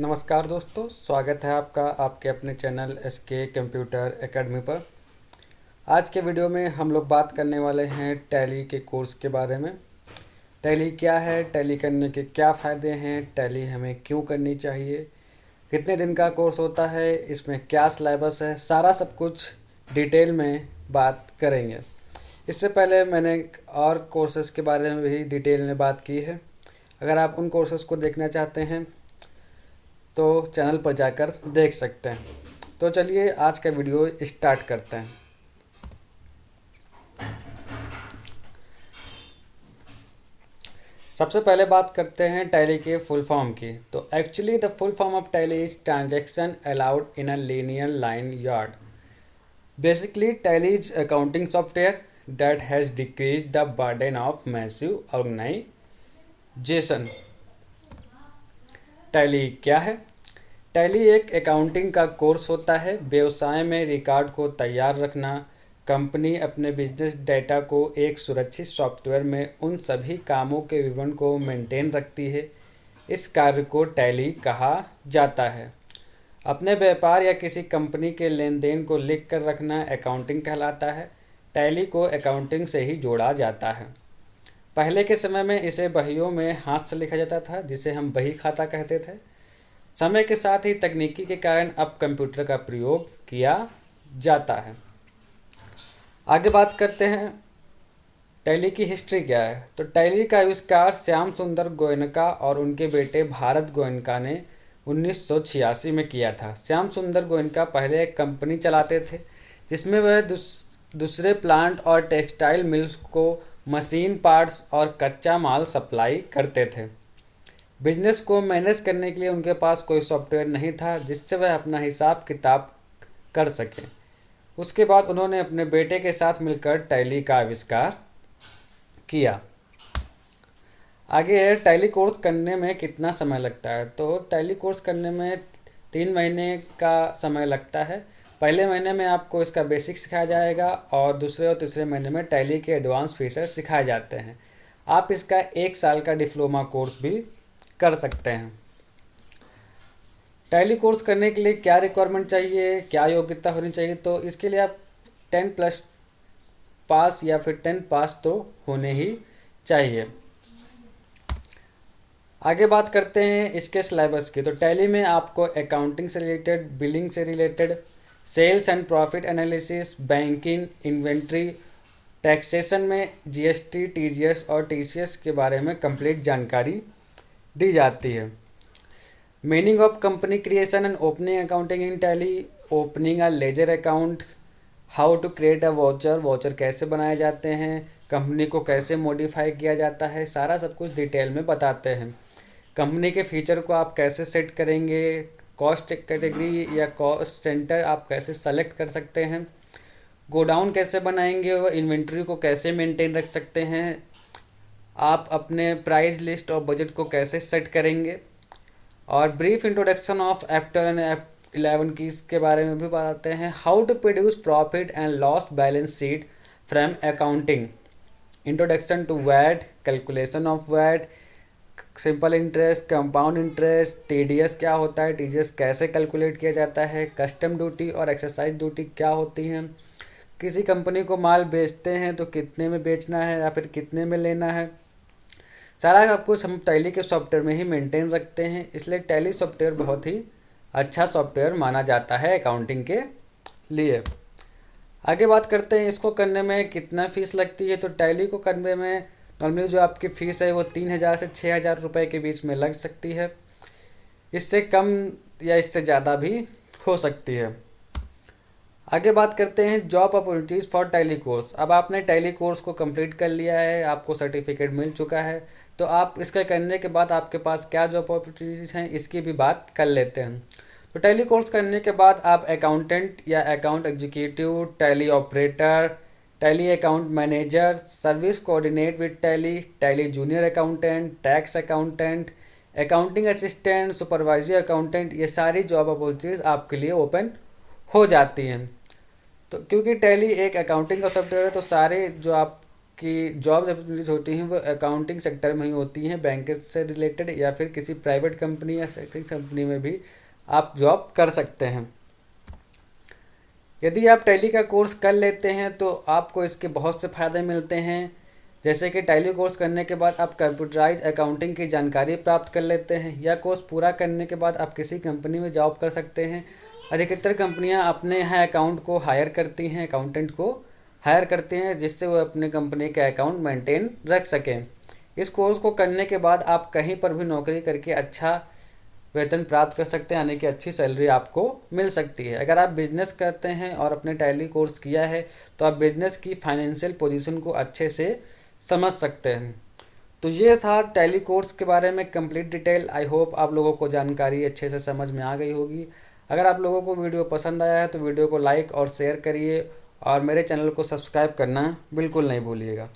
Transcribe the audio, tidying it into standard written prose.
नमस्कार दोस्तों, स्वागत है आपका आपके अपने चैनल एसके कंप्यूटर एकेडमी पर। आज के वीडियो में हम लोग बात करने वाले हैं टैली के कोर्स के बारे में। टैली क्या है, टैली करने के क्या फ़ायदे हैं, टैली हमें क्यों करनी चाहिए, कितने दिन का कोर्स होता है, इसमें क्या सिलेबस है, सारा सब कुछ डिटेल में बात करेंगे। इससे पहले मैंने और कोर्सेज़ के बारे में भी डिटेल में बात की है। अगर आप उन कोर्सेज़ को देखना चाहते हैं तो चैनल पर जाकर देख सकते हैं। तो चलिए आज का वीडियो स्टार्ट करते हैं। सबसे पहले बात करते हैं टैली के फुल फॉर्म की। तो actually the full form of Tally is transaction allowed in a linear line yard. Basically Tally is accounting software that has decrease the burden of massive organisation. Tally क्या है? Tally एक accounting का course होता है। व्यवसाय में record को तैयार रखना, कंपनी अपने बिजनेस डेटा को एक सुरक्षित सॉफ्टवेयर में उन सभी कामों के विवरण को मेंटेन रखती है। इस कार्य को टैली कहा जाता है। अपने व्यापार या किसी कंपनी के लेन देन को लिख कर रखना अकाउंटिंग कहलाता है। टैली को अकाउंटिंग से ही जोड़ा जाता है। पहले के समय में इसे बहियों में हाथ से लिखा जाता था, जिसे हम बही खाता कहते थे। समय के साथ ही तकनीकी के कारण अब कंप्यूटर का प्रयोग किया जाता है। आगे बात करते हैं टैली की हिस्ट्री क्या है। तो टैली का आविष्कार श्याम सुंदर गोयनका और उनके बेटे भारत गोयनका ने 1986 में किया था। श्याम सुंदर गोयनका पहले एक कंपनी चलाते थे जिसमें वह दूसरे प्लांट और टेक्सटाइल मिल्स को मशीन पार्ट्स और कच्चा माल सप्लाई करते थे। बिजनेस को मैनेज करने के लिए उनके पास कोई सॉफ्टवेयर नहीं था जिससे वह अपना हिसाब किताब कर सकें। उसके बाद उन्होंने अपने बेटे के साथ मिलकर टैली का आविष्कार किया। आगे है टैली कोर्स करने में कितना समय लगता है। तो टैली कोर्स करने में 3 महीने का समय लगता है। पहले महीने में आपको इसका बेसिक सिखाया जाएगा और दूसरे और तीसरे महीने में टैली के एडवांस फीचर्स सिखाए जाते हैं। आप इसका 1 साल का डिप्लोमा कोर्स भी कर सकते हैं। टैली कोर्स करने के लिए क्या रिक्वायरमेंट चाहिए, क्या योग्यता होनी चाहिए? तो इसके लिए आप 10+ पास या फिर 10 पास तो होने ही चाहिए। आगे बात करते हैं इसके सिलेबस की। तो टैली में आपको अकाउंटिंग से रिलेटेड, बिलिंग से related, sales and profit analysis, banking, inventory, taxation में जीएसटी, टीजीएस और टीसीएस के बारे में कंप्लीट जानकारी दी जाती है। Meaning of company creation and opening accounting in Tally, opening a ledger account, how to create a voucher, voucher कैसे बनाए जाते हैं, कंपनी को कैसे मॉडिफाई किया जाता है, सारा सब कुछ डिटेल में बताते हैं। कंपनी के फीचर को आप कैसे सेट करेंगे, कॉस्ट कैटेगरी या कॉस्ट सेंटर आप कैसे सेलेक्ट कर सकते हैं, गोडाउन कैसे बनाएंगे और इन्वेंट्री को कैसे मेंटेन रख सकते हैं, आप अपने प्राइस लिस्ट और बजट को कैसे सेट करेंगे, और ब्रीफ इंट्रोडक्शन ऑफ एफ12 एंड F11 की इसके बारे में भी बताते हैं। How to produce profit and loss balance sheet from accounting, introduction to VAT, calculation of VAT, simple interest, compound interest, TDS क्या होता है, टीडीएस कैसे कैलकुलेट किया जाता है, कस्टम ड्यूटी और एक्सरसाइज ड्यूटी क्या होती हैं, किसी कंपनी को माल बेचते हैं तो कितने में बेचना है या फिर कितने में लेना है, सारा सब कुछ हम टैली के सॉफ्टवेयर में ही मेंटेन रखते हैं। इसलिए टैली सॉफ्टवेयर बहुत ही अच्छा सॉफ्टवेयर माना जाता है अकाउंटिंग के लिए। आगे बात करते हैं इसको करने में कितना फ़ीस लगती है। तो टैली को करने में नॉर्मली जो आपकी फ़ीस है वो 3,000 से 6,000 रुपये के बीच में लग सकती है। इससे कम या इससे ज़्यादा भी हो सकती है। आगे बात करते हैं job opportunities for tally course. अब आपने टैली कोर्स को कंप्लीट कर लिया है, आपको सर्टिफिकेट मिल चुका है, तो आप इसका करने के बाद आपके पास क्या जॉब अपॉर्चुनिटीज़ हैं इसकी भी बात कर लेते हैं। तो टैली कोर्स करने के बाद आप अकाउंटेंट या account executive, tally operator, tally account manager, service coordinate with tally, tally junior accountant, tax accountant, accounting assistant, supervisory accountant, ये सारी जॉब अपॉर्चुनिटीज़ आपके लिए ओपन हो जाती हैं। तो क्योंकि टैली एक अकाउंटिंग का सॉफ्टवेयर है तो सारे जो आप आपकी जॉब अपॉर्चुनिटीज होती हैं वो अकाउंटिंग सेक्टर में ही होती हैं, बैंक से रिलेटेड या फिर किसी प्राइवेट कंपनी या सेक्टिंग कंपनी में भी आप जॉब कर सकते हैं। यदि आप टैली का कोर्स कर लेते हैं तो आपको इसके बहुत से फ़ायदे मिलते हैं, जैसे कि टैली कोर्स करने के बाद आप कंप्यूटराइज अकाउंटिंग की जानकारी प्राप्त कर लेते हैं। यह कोर्स पूरा करने के बाद आप किसी कंपनी में जॉब कर सकते हैं। अधिकतर कंपनियां अपने यहाँ अकाउंट को हायर करती हैं, अकाउंटेंट को हायर करते हैं, जिससे वो अपने कंपनी का अकाउंट मेंटेन रख सकें। इस कोर्स को करने के बाद आप कहीं पर भी नौकरी करके अच्छा वेतन प्राप्त कर सकते हैं, यानी कि अच्छी सैलरी आपको मिल सकती है। अगर आप बिजनेस करते हैं और अपने टैली कोर्स किया है तो आप बिजनेस की फाइनेंशियल पोजीशन को अच्छे से समझ सकते हैं। तो ये था टैली कोर्स के बारे में कंप्लीट डिटेल। आई होप आप लोगों को जानकारी अच्छे से समझ में आ गई होगी। अगर आप लोगों को वीडियो पसंद आया है तो वीडियो को लाइक और शेयर करिए और मेरे चैनल को सब्सक्राइब करना बिल्कुल नहीं भूलिएगा।